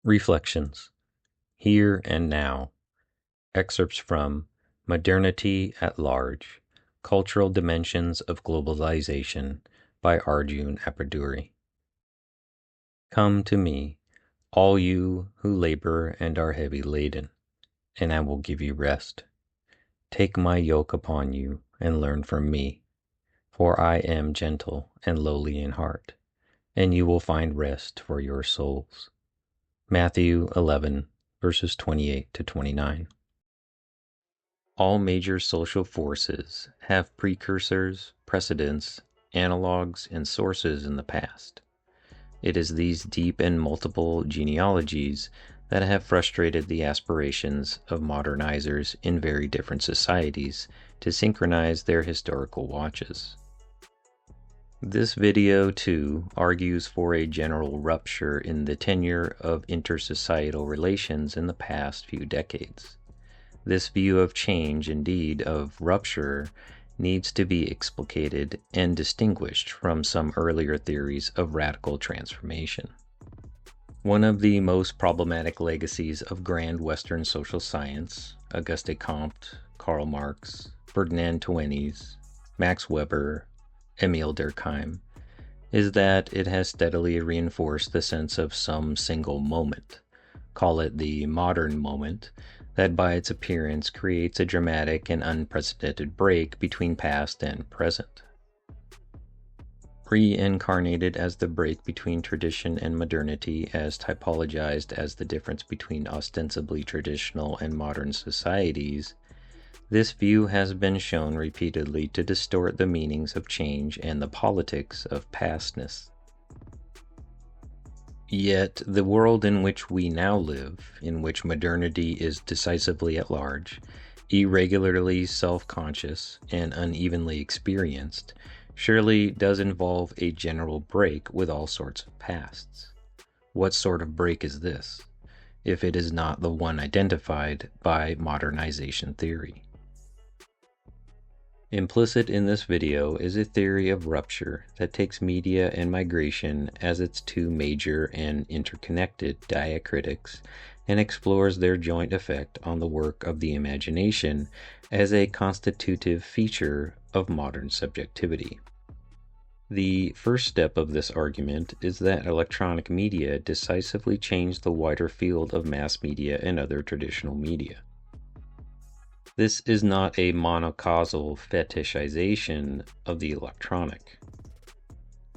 Reflections. Here and Now. Excerpts from Modernity at Large, Cultural Dimensions of Globalization by Arjun Appadurai. Come to me, all you who labor and are heavy laden, and I will give you rest. Take my yoke upon you and learn from me, for I am gentle and lowly in heart, and you will find rest for your souls. Matthew 11, verses 28 to 29. All major social forces have precursors, precedents, analogues, and sources in the past. It is these deep and multiple genealogies that have frustrated the aspirations of modernizers in very different societies to synchronize their historical watches. This video, too, argues for a general rupture in the tenure of intersocietal relations in the past few decades. This view of change, indeed of rupture, needs to be explicated and distinguished from some earlier theories of radical transformation. One of the most problematic legacies of grand Western social science, Auguste Comte, Karl Marx, Ferdinand Tönnies, Max Weber, Emile Durkheim, is that it has steadily reinforced the sense of some single moment, call it the modern moment, that by its appearance creates a dramatic and unprecedented break between past and present. Reincarnated as the break between tradition and modernity, as typologized as the difference between ostensibly traditional and modern societies, this view has been shown repeatedly to distort the meanings of change and the politics of pastness. Yet the world in which we now live, in which modernity is decisively at large, irregularly self-conscious, and unevenly experienced, surely does involve a general break with all sorts of pasts. What sort of break is this, if it is not the one identified by modernization theory? Implicit in this video is a theory of rupture that takes media and migration as its two major and interconnected diacritics and explores their joint effect on the work of the imagination as a constitutive feature of modern subjectivity. The first step of this argument is that electronic media decisively changed the wider field of mass media and other traditional media. This is not a monocausal fetishization of the electronic.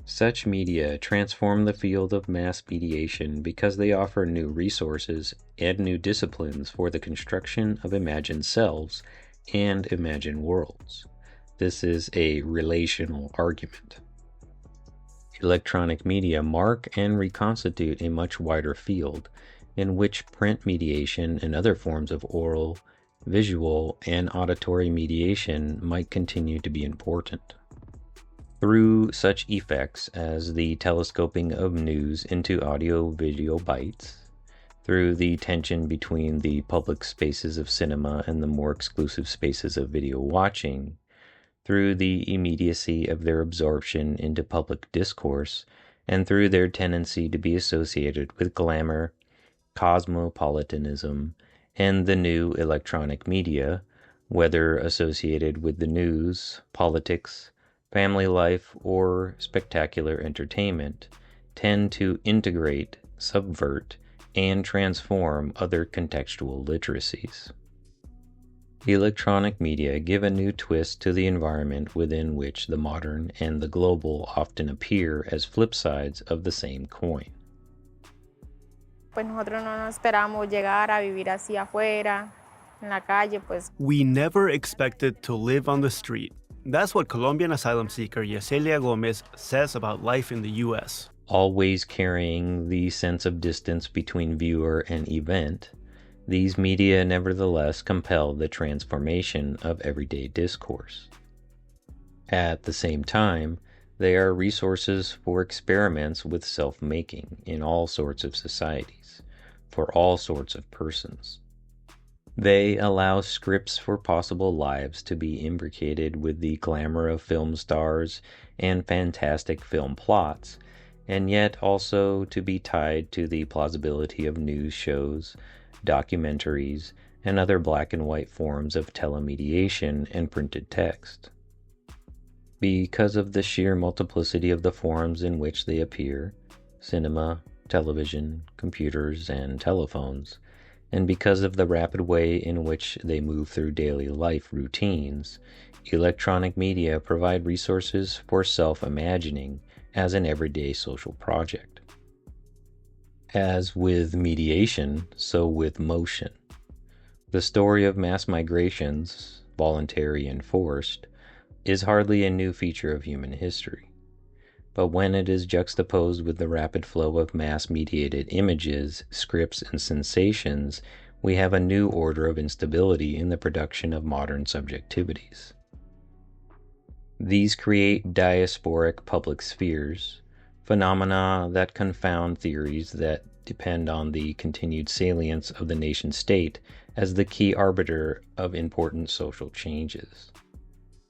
Such media transform the field of mass mediation because they offer new resources and new disciplines for the construction of imagined selves and imagined worlds. This is a relational argument. Electronic media mark and reconstitute a much wider field in which print mediation and other forms of oral, visual, and auditory mediation might continue to be important. Through such effects as the telescoping of news into audio-video bytes, through the tension between the public spaces of cinema and the more exclusive spaces of video watching, through the immediacy of their absorption into public discourse, and through their tendency to be associated with glamour, cosmopolitanism, and the new electronic media, whether associated with the news, politics, family life, or spectacular entertainment, tend to integrate, subvert, and transform other contextual literacies. Electronic media give a new twist to the environment within which the modern and the global often appear as flip sides of the same coin. Pues nosotros no nos esperamos llegar a vivir así afuera, en la calle, pues. We never expected to live on the street. That's what Colombian asylum seeker Yeselia Gomez says about life in the U.S. Always carrying the sense of distance between viewer and event, these media nevertheless compel the transformation of everyday discourse. At the same time, they are resources for experiments with self-making in all sorts of societies, for all sorts of persons. They allow scripts for possible lives to be imbricated with the glamour of film stars and fantastic film plots, and yet also to be tied to the plausibility of news shows, documentaries, and other black and white forms of telemediation and printed text. Because of the sheer multiplicity of the forms in which they appear, cinema, television, computers, and telephones, and because of the rapid way in which they move through daily life routines, electronic media provide resources for self-imagining as an everyday social project. As with mediation, so with motion. The story of mass migrations, voluntary and forced, is hardly a new feature of human history. But when it is juxtaposed with the rapid flow of mass-mediated images, scripts, and sensations, we have a new order of instability in the production of modern subjectivities. These create diasporic public spheres, phenomena that confound theories that depend on the continued salience of the nation-state as the key arbiter of important social changes.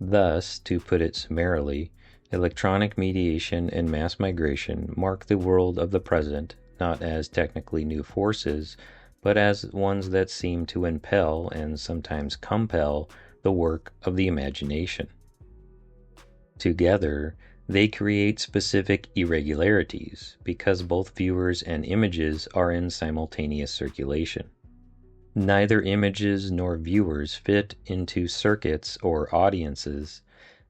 Thus, to put it summarily, electronic mediation and mass migration mark the world of the present not as technically new forces, but as ones that seem to impel and sometimes compel the work of the imagination. Together, they create specific irregularities because both viewers and images are in simultaneous circulation. Neither images nor viewers fit into circuits or audiences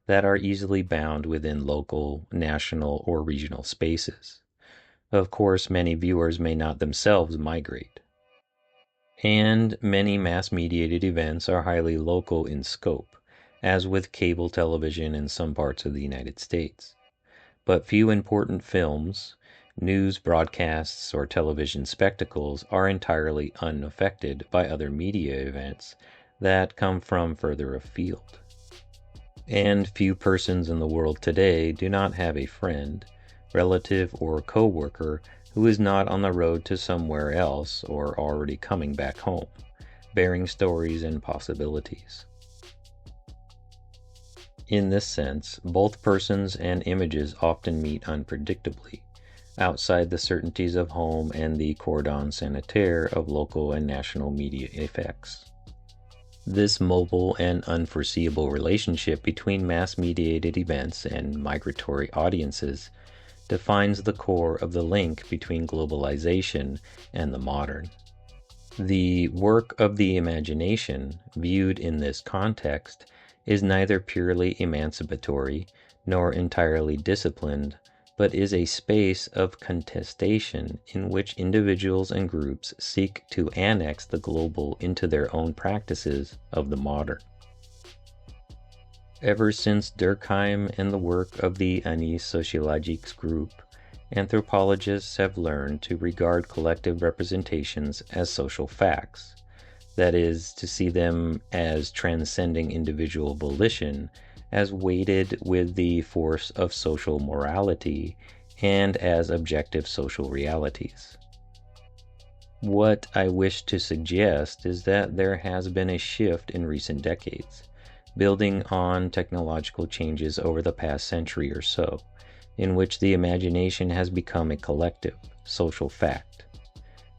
that are easily bound within local, national, or regional spaces. Of course, many viewers may not themselves migrate. And many mass-mediated events are highly local in scope, as with cable television in some parts of the United States. But few important films, news broadcasts, or television spectacles are entirely unaffected by other media events that come from further afield. And few persons in the world today do not have a friend, relative, or co-worker who is not on the road to somewhere else or already coming back home, bearing stories and possibilities. In this sense, both persons and images often meet unpredictably, outside the certainties of home and the cordon sanitaire of local and national media effects. This mobile and unforeseeable relationship between mass-mediated events and migratory audiences defines the core of the link between globalization and the modern. The work of the imagination, viewed in this context, is neither purely emancipatory nor entirely disciplined, but is a space of contestation in which individuals and groups seek to annex the global into their own practices of the modern. Ever since Durkheim and the work of the Annales Sociologiques group, anthropologists have learned to regard collective representations as social facts, that is, to see them as transcending individual volition, as weighted with the force of social morality, and as objective social realities. What I wish to suggest is that there has been a shift in recent decades, building on technological changes over the past century or so, in which the imagination has become a collective, social fact.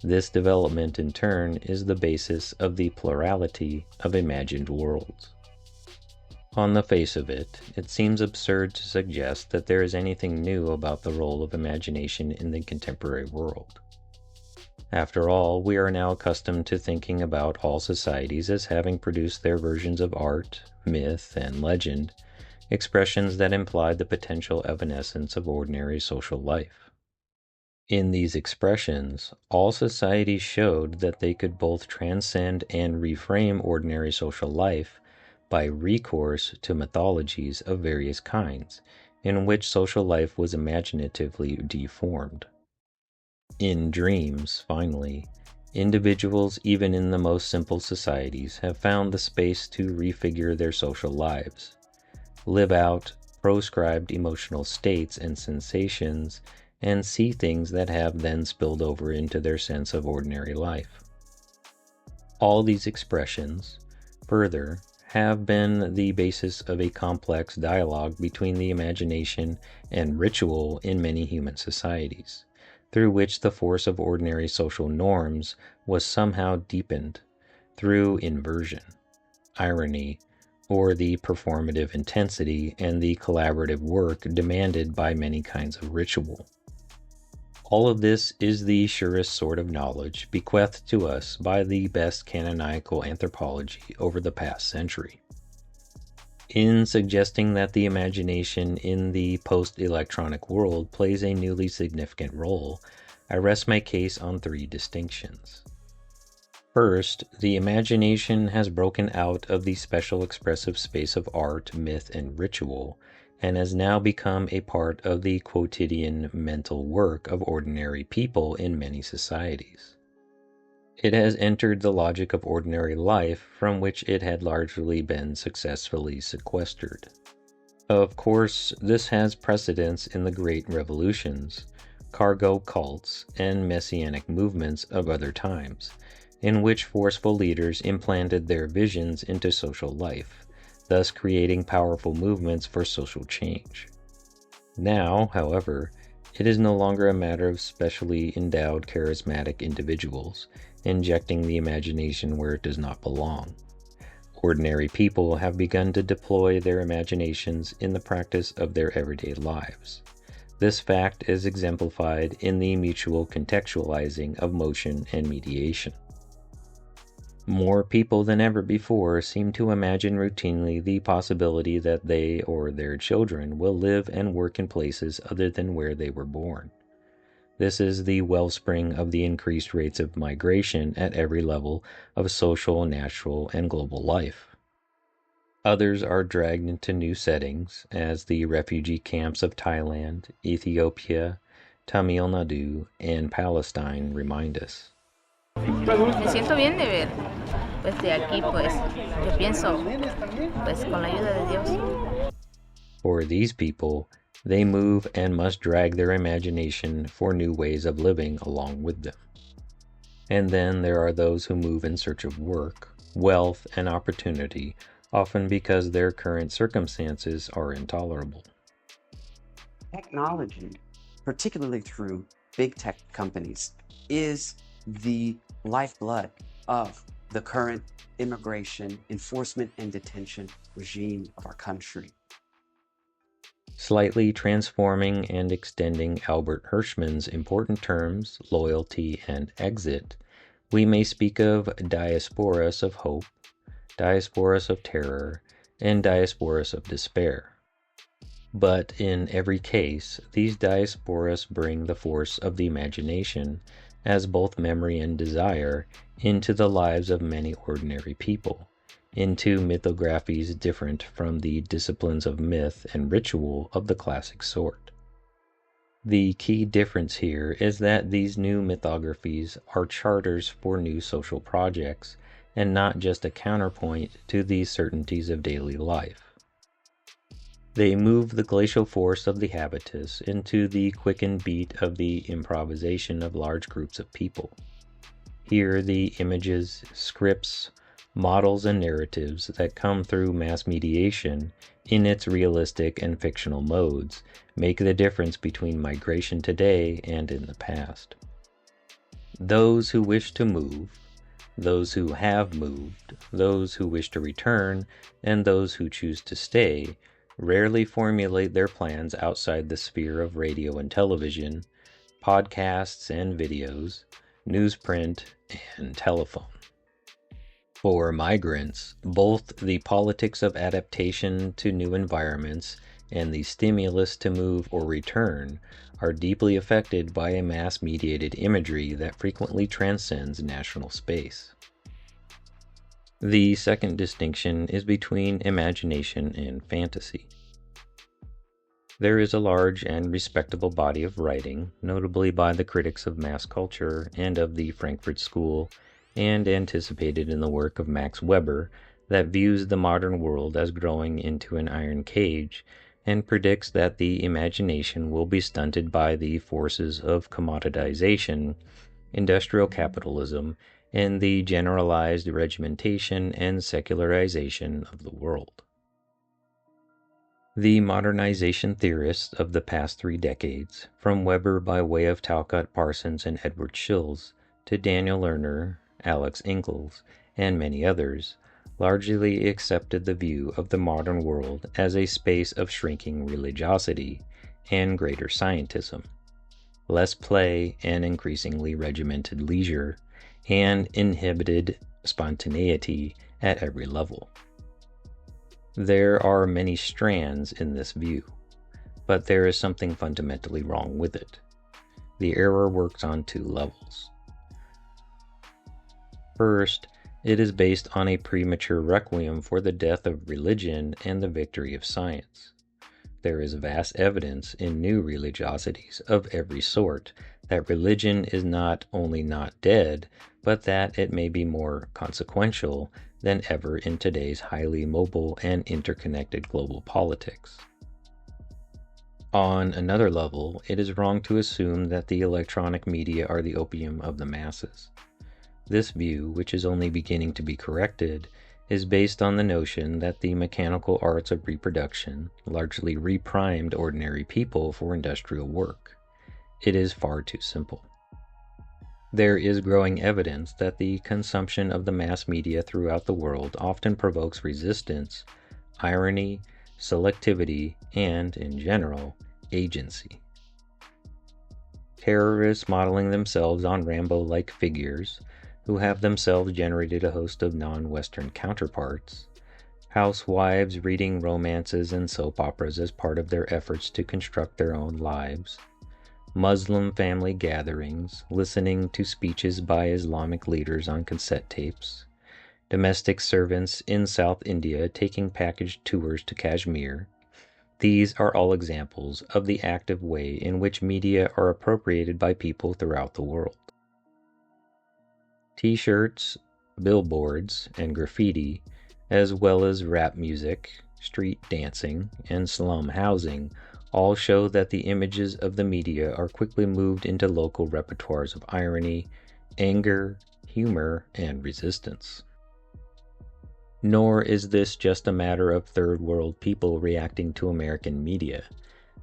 This development, in turn, is the basis of the plurality of imagined worlds. On the face of it, it seems absurd to suggest that there is anything new about the role of imagination in the contemporary world. After all, we are now accustomed to thinking about all societies as having produced their versions of art, myth, and legend, expressions that imply the potential evanescence of ordinary social life. In these expressions, all societies showed that they could both transcend and reframe ordinary social life by recourse to mythologies of various kinds, in which social life was imaginatively deformed. In dreams, finally, individuals, even in the most simple societies, have found the space to refigure their social lives, live out proscribed emotional states and sensations, and see things that have then spilled over into their sense of ordinary life. All these expressions, further, have been the basis of a complex dialogue between the imagination and ritual in many human societies, through which the force of ordinary social norms was somehow deepened through inversion, irony, or the performative intensity and the collaborative work demanded by many kinds of ritual. All of this is the surest sort of knowledge bequeathed to us by the best canonical anthropology over the past century. In suggesting that the imagination in the post-electronic world plays a newly significant role, I rest my case on three distinctions. First, the imagination has broken out of the special expressive space of art, myth, and ritual, and has now become a part of the quotidian mental work of ordinary people in many societies. It has entered the logic of ordinary life from which it had largely been successfully sequestered. Of course, this has precedence in the great revolutions, cargo cults, and messianic movements of other times, in which forceful leaders implanted their visions into social life, thus creating powerful movements for social change. Now, however, it is no longer a matter of specially endowed charismatic individuals injecting the imagination where it does not belong. Ordinary people have begun to deploy their imaginations in the practice of their everyday lives. This fact is exemplified in the mutual contextualizing of motion and mediation. More people than ever before seem to imagine routinely the possibility that they or their children will live and work in places other than where they were born. This is the wellspring of the increased rates of migration at every level of social, natural, and global life. Others are dragged into new settings, as the refugee camps of Thailand, Ethiopia, Tamil Nadu, and Palestine remind us. Me siento bien de ver, pues de aquí pues yo pienso pues con la ayuda de Dios. For these people, they move and must drag their imagination for new ways of living along with them. And then there are those who move in search of work, wealth, and opportunity, often because their current circumstances are intolerable. Technology, particularly through big tech companies, is the lifeblood of the current immigration, enforcement, and detention regime of our country. Slightly transforming and extending Albert Hirschman's important terms, loyalty and exit, we may speak of diasporas of hope, diasporas of terror, and diasporas of despair. But in every case, these diasporas bring the force of the imagination as both memory and desire into the lives of many ordinary people, into mythographies different from the disciplines of myth and ritual of the classic sort. The key difference here is that these new mythographies are charters for new social projects and not just a counterpoint to the certainties of daily life. They move the glacial force of the habitus into the quickened beat of the improvisation of large groups of people. Here the images, scripts, models, and narratives that come through mass mediation in its realistic and fictional modes make the difference between migration today and in the past. Those who wish to move, those who have moved, those who wish to return, and those who choose to stay rarely formulate their plans outside the sphere of radio and television, podcasts and videos, newsprint, and telephone. For migrants, both the politics of adaptation to new environments and the stimulus to move or return are deeply affected by a mass-mediated imagery that frequently transcends national space. The second distinction is between imagination and fantasy. There is a large and respectable body of writing, notably by the critics of mass culture and of the Frankfurt School, and anticipated in the work of Max Weber, that views the modern world as growing into an iron cage and predicts that the imagination will be stunted by the forces of commoditization, industrial capitalism, and the generalized regimentation and secularization of the world. The modernization theorists of the past 3 decades, from Weber by way of Talcott Parsons and Edward Shills, to Daniel Lerner, Alex Ingalls, and many others, largely accepted the view of the modern world as a space of shrinking religiosity and greater scientism, less play and increasingly regimented leisure, and inhibited spontaneity at every level. There are many strands in this view, but there is something fundamentally wrong with it. The error works on 2 levels. First, it is based on a premature requiem for the death of religion and the victory of science. There is vast evidence in new religiosities of every sort that religion is not only not dead, but that it may be more consequential than ever in today's highly mobile and interconnected global politics. On another level, it is wrong to assume that the electronic media are the opium of the masses. This view, which is only beginning to be corrected, is based on the notion that the mechanical arts of reproduction largely reprimed ordinary people for industrial work. It is far too simple. There is growing evidence that the consumption of the mass media throughout the world often provokes resistance, irony, selectivity, and, in general, agency. Terrorists modeling themselves on Rambo-like figures, who have themselves generated a host of non-Western counterparts, housewives reading romances and soap operas as part of their efforts to construct their own lives, Muslim family gatherings, listening to speeches by Islamic leaders on cassette tapes, domestic servants in South India taking packaged tours to Kashmir. These are all examples of the active way in which media are appropriated by people throughout the world. T-shirts, billboards, and graffiti, as well as rap music, street dancing, and slum housing, all show that the images of the media are quickly moved into local repertoires of irony, anger, humor, and resistance. Nor is this just a matter of third world people reacting to American media,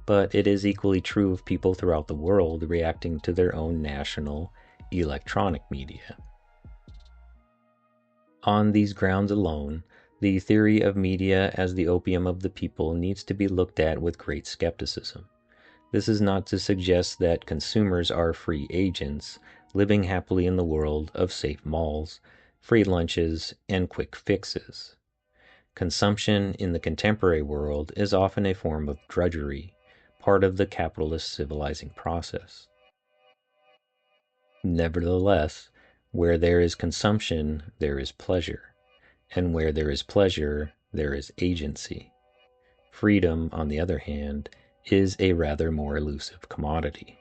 but it is equally true of people throughout the world reacting to their own national electronic media. On these grounds alone, the theory of media as the opium of the people needs to be looked at with great skepticism. This is not to suggest that consumers are free agents, living happily in the world of safe malls, free lunches, and quick fixes. Consumption in the contemporary world is often a form of drudgery, part of the capitalist civilizing process. Nevertheless, where there is consumption, there is pleasure. And where there is pleasure, there is agency. Freedom, on the other hand, is a rather more elusive commodity.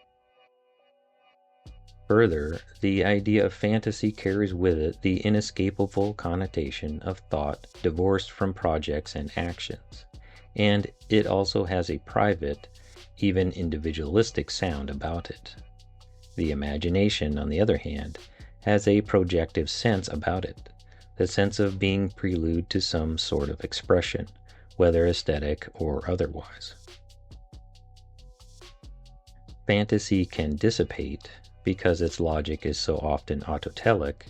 Further, the idea of fantasy carries with it the inescapable connotation of thought divorced from projects and actions, and it also has a private, even individualistic sound about it. The imagination, on the other hand, has a projective sense about it, the sense of being prelude to some sort of expression, whether aesthetic or otherwise. Fantasy can dissipate because its logic is so often autotelic,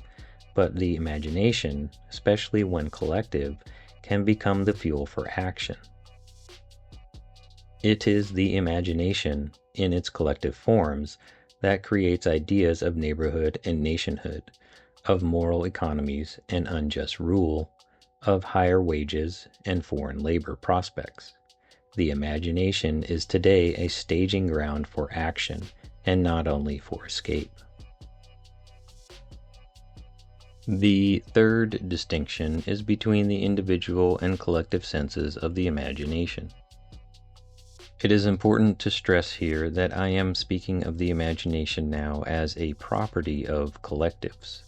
but the imagination, especially when collective, can become the fuel for action. It is the imagination, in its collective forms, that creates ideas of neighborhood and nationhood, of moral economies and unjust rule, of higher wages and foreign labor prospects. The imagination is today a staging ground for action and not only for escape. The third distinction is between the individual and collective senses of the imagination. It is important to stress here that I am speaking of the imagination now as a property of collectives,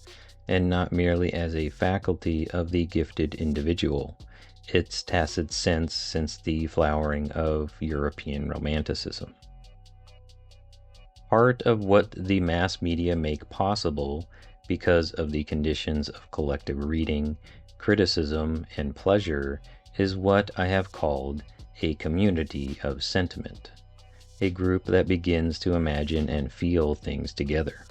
and not merely as a faculty of the gifted individual, its tacit sense since the flowering of European Romanticism. Part of what the mass media make possible because of the conditions of collective reading, criticism, and pleasure, is what I have called a community of sentiment, a group that begins to imagine and feel things together.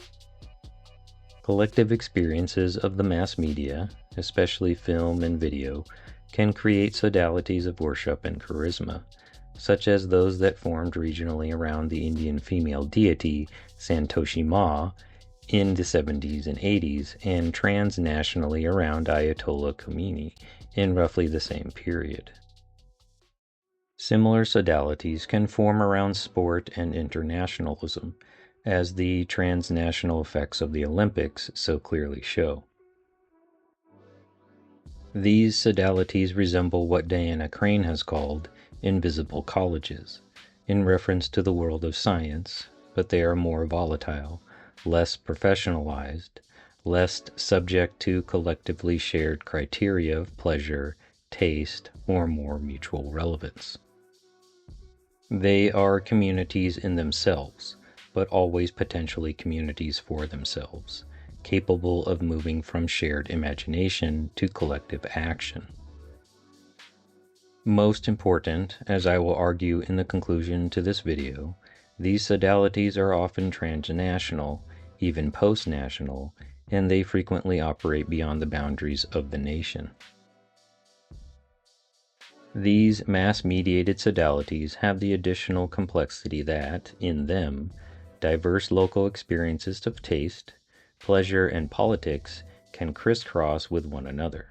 Collective experiences of the mass media, especially film and video, can create sodalities of worship and charisma, such as those that formed regionally around the Indian female deity Santoshi Ma in the 70s and 80s, and transnationally around Ayatollah Khomeini in roughly the same period. Similar sodalities can form around sport and internationalism, as the transnational effects of the Olympics so clearly show. These sodalities resemble what Diana Crane has called invisible colleges, in reference to the world of science, but they are more volatile, less professionalized, less subject to collectively shared criteria of pleasure, taste, or more mutual relevance. They are communities in themselves, but always potentially communities for themselves, capable of moving from shared imagination to collective action. Most important, as I will argue in the conclusion to this video, these sodalities are often transnational, even post-national, and they frequently operate beyond the boundaries of the nation. These mass-mediated sodalities have the additional complexity that, in them, diverse local experiences of taste, pleasure, and politics can crisscross with one another,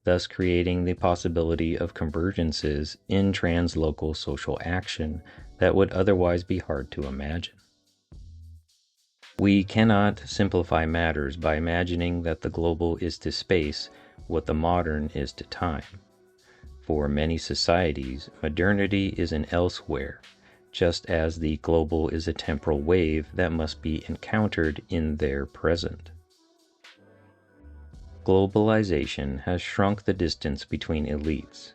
thus creating the possibility of convergences in translocal social action that would otherwise be hard to imagine. We cannot simplify matters by imagining that the global is to space what the modern is to time. For many societies, modernity is an elsewhere, just as the global is a temporal wave that must be encountered in their present. Globalization has shrunk the distance between elites,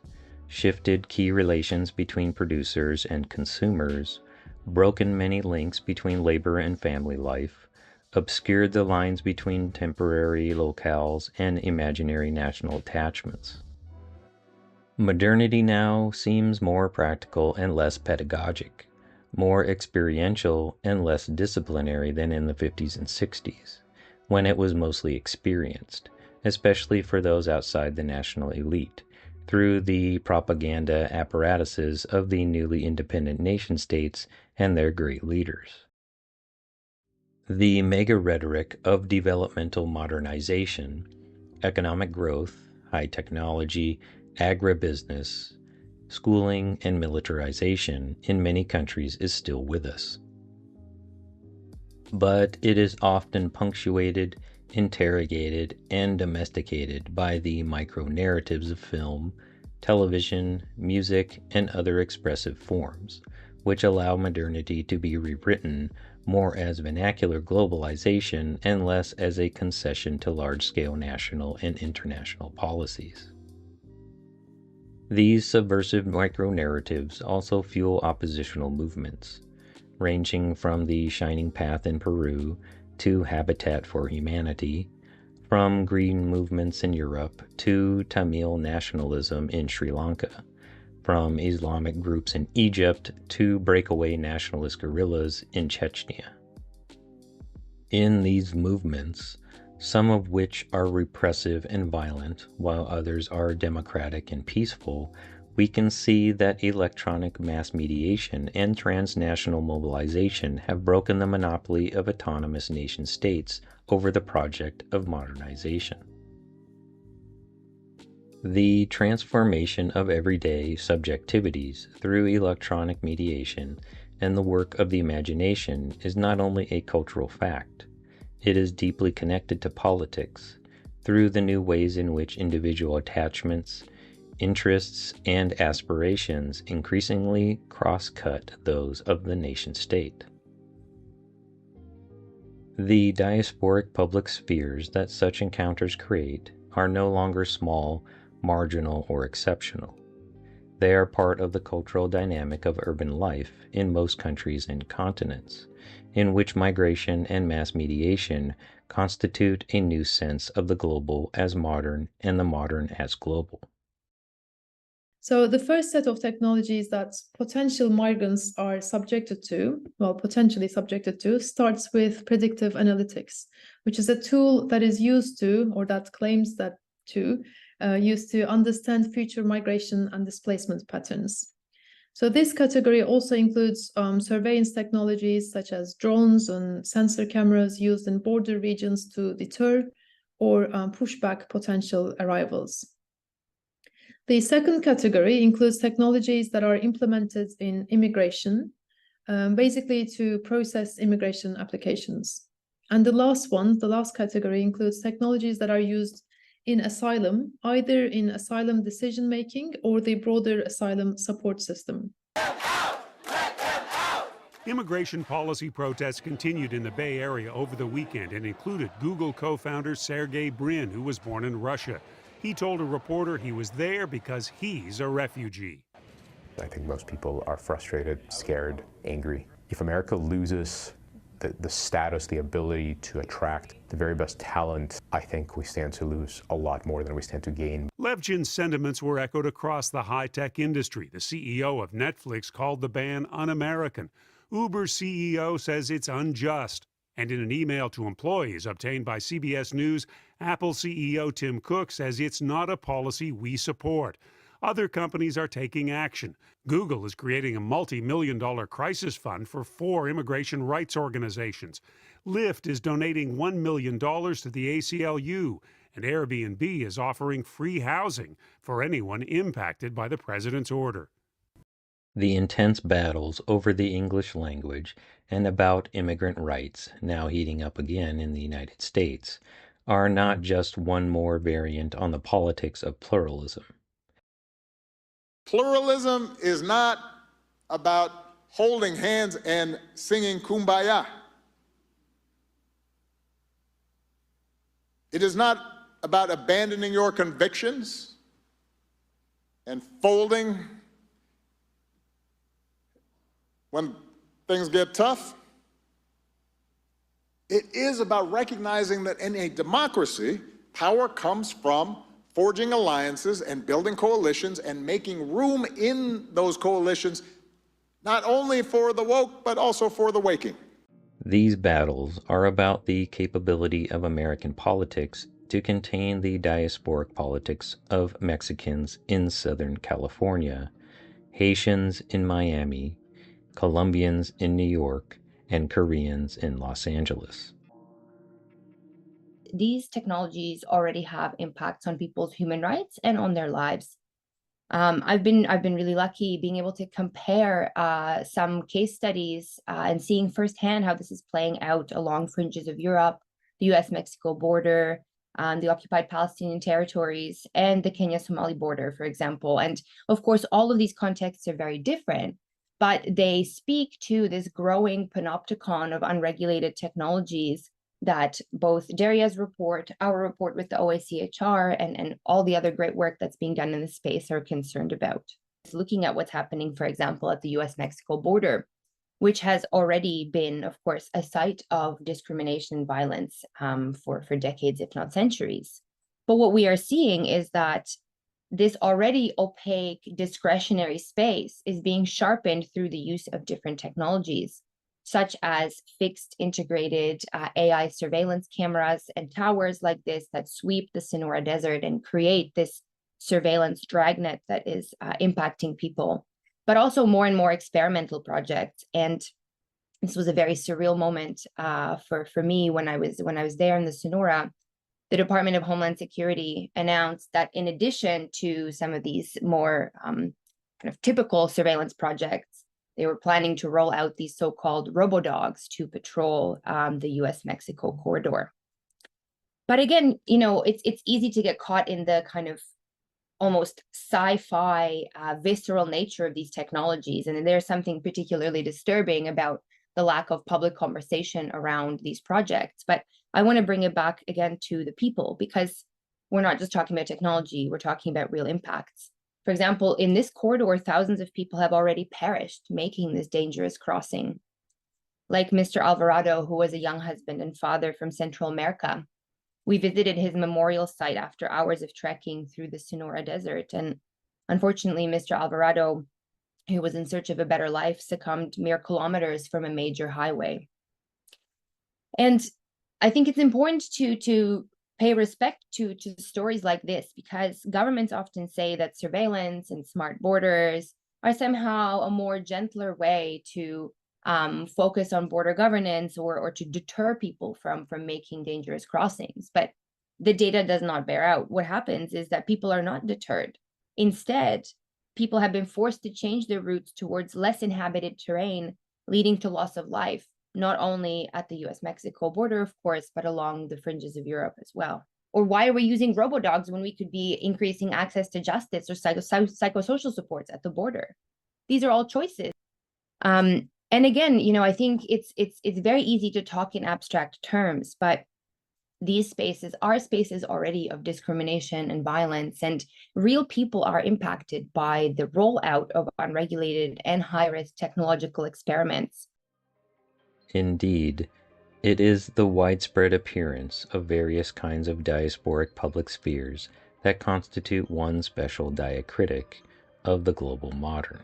shifted key relations between producers and consumers, broken many links between labor and family life, obscured the lines between temporary locales and imaginary national attachments. Modernity now seems more practical and less pedagogic, more experiential and less disciplinary than in the 50s and 60s, when it was mostly experienced, especially for those outside the national elite, through the propaganda apparatuses of the newly independent nation-states and their great leaders. The mega-rhetoric of developmental modernization, economic growth, high technology, agribusiness, schooling, and militarization in many countries is still with us. But it is often punctuated, interrogated, and domesticated by the micro-narratives of film, television, music, and other expressive forms, which allow modernity to be rewritten more as vernacular globalization and less as a concession to large-scale national and international policies. These subversive micro-narratives also fuel oppositional movements, ranging from the Shining Path in Peru to Habitat for Humanity, from green movements in Europe to Tamil nationalism in Sri Lanka, from Islamic groups in Egypt to breakaway nationalist guerrillas in Chechnya. In these movements, some of which are repressive and violent, while others are democratic and peaceful, we can see that electronic mass mediation and transnational mobilization have broken the monopoly of autonomous nation-states over the project of modernization. The transformation of everyday subjectivities through electronic mediation and the work of the imagination is not only a cultural fact, it is deeply connected to politics through the new ways in which individual attachments, interests, and aspirations increasingly cross-cut those of the nation-state. The diasporic public spheres that such encounters create are no longer small, marginal, or exceptional. They are part of the cultural dynamic of urban life in most countries and continents, in which migration and mass mediation constitute a new sense of the global as modern and the modern as global. So the first set of technologies that potential migrants are potentially subjected to, starts with predictive analytics, which is a tool that is used to, or that claims that used to understand future migration and displacement patterns. So this category also includes surveillance technologies such as drones and sensor cameras used in border regions to deter or push back potential arrivals. The second category includes technologies that are implemented in immigration, basically to process immigration applications. And the last category includes technologies that are used in asylum, either in asylum decision-making or the broader asylum support system. Immigration policy protests continued in the Bay Area over the weekend and included Google co-founder Sergey Brin, who was born in Russia. He told a reporter he was there because he's a refugee. I think most people are frustrated, scared, angry. If America loses the status, the ability to attract the very best talent, I think we stand to lose a lot more than we stand to gain. Levchin's sentiments were echoed across the high-tech industry. The CEO of Netflix called the ban un-American. Uber's CEO says it's unjust. And in an email to employees obtained by CBS News, Apple CEO Tim Cook says it's not a policy we support. Other companies are taking action. Google is creating a multi-million-dollar crisis fund for 4 immigration rights organizations. Lyft is donating $1 million to the ACLU, and Airbnb is offering free housing for anyone impacted by the president's order. The intense battles over the English language and about immigrant rights, now heating up again in the United States, are not just one more variant on the politics of pluralism. Pluralism is not about holding hands and singing Kumbaya. It is not about abandoning your convictions and folding when things get tough. It is about recognizing that in a democracy, power comes from forging alliances and building coalitions and making room in those coalitions, not only for the woke, but also for the waking. These battles are about the capability of American politics to contain the diasporic politics of Mexicans in Southern California, Haitians in Miami, Colombians in New York, and Koreans in Los Angeles. These technologies already have impacts on people's human rights and on their lives. I've been really lucky being able to compare some case studies and seeing firsthand how this is playing out along fringes of Europe, the US-Mexico border, the occupied Palestinian territories, and the Kenya-Somali border, for example. And of course, all of these contexts are very different, but they speak to this growing panopticon of unregulated technologies that both Daria's report, our report with the OACHR, and all the other great work that's being done in this space are concerned about. Looking at what's happening, for example, at the US-Mexico border, which has already been, of course, a site of discrimination and violence for decades, if not centuries. But what we are seeing is that this already opaque discretionary space is being sharpened through the use of different technologies, such as fixed integrated AI surveillance cameras and towers like this that sweep the Sonora Desert and create this surveillance dragnet that is impacting people, but also more and more experimental projects. And this was a very surreal moment for me when I was there in the Sonora. The Department of Homeland Security announced that in addition to some of these more kind of typical surveillance projects, they were planning to roll out these so-called robo-dogs to patrol the US-Mexico corridor. But again, you know, it's easy to get caught in the kind of almost sci-fi visceral nature of these technologies. And there's something particularly disturbing about the lack of public conversation around these projects. But I want to bring it back again to the people, because we're not just talking about technology, we're talking about real impacts. For example, in this corridor, thousands of people have already perished making this dangerous crossing. Like Mr. Alvarado, who was a young husband and father from Central America. We visited his memorial site after hours of trekking through the Sonora Desert. And unfortunately, Mr. Alvarado, who was in search of a better life, succumbed mere kilometers from a major highway. And I think it's important to pay respect to stories like this, because governments often say that surveillance and smart borders are somehow a more gentler way to focus on border governance or to deter people from making dangerous crossings. But the data does not bear out. What happens is that people are not deterred. Instead, people have been forced to change their routes towards less inhabited terrain, leading to loss of life, not only at the US-Mexico border, of course, but along the fringes of Europe as well. Or why are we using robodogs when we could be increasing access to justice or psychosocial supports at the border? These are all choices. And again, I think it's very easy to talk in abstract terms, but these spaces are spaces already of discrimination and violence, and real people are impacted by the rollout of unregulated and high-risk technological experiments. Indeed, it is the widespread appearance of various kinds of diasporic public spheres that constitute one special diacritic of the global modern.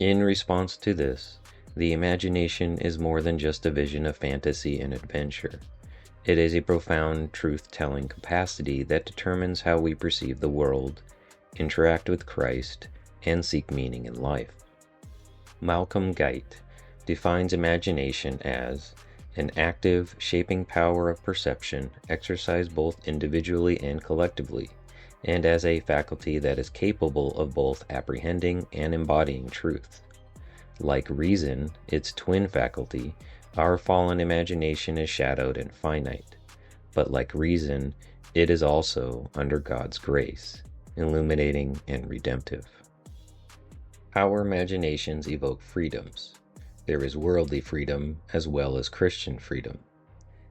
In response to this, the imagination is more than just a vision of fantasy and adventure. It is a profound truth-telling capacity that determines how we perceive the world, interact with Christ, and seek meaning in life. Malcolm Guite defines imagination as an active, shaping power of perception exercised both individually and collectively, and as a faculty that is capable of both apprehending and embodying truth. Like reason, its twin faculty, our fallen imagination is shadowed and finite, but like reason, it is also, under God's grace, illuminating and redemptive. Our imaginations evoke freedoms. There is worldly freedom as well as Christian freedom.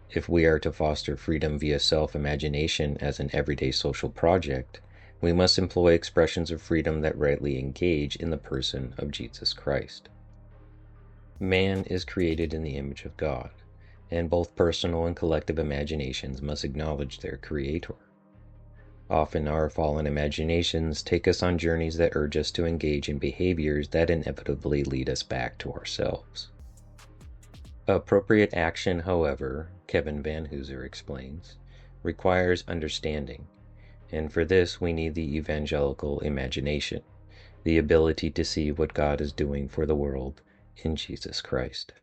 If we are to foster freedom via self-imagination as an everyday social project, we must employ expressions of freedom that rightly engage in the person of Jesus Christ. Man is created in the image of God, and both personal and collective imaginations must acknowledge their Creator. Often our fallen imaginations take us on journeys that urge us to engage in behaviors that inevitably lead us back to ourselves. Appropriate action, however, Kevin Van Hooser explains, requires understanding, and for this we need the evangelical imagination, the ability to see what God is doing for the world in Jesus Christ.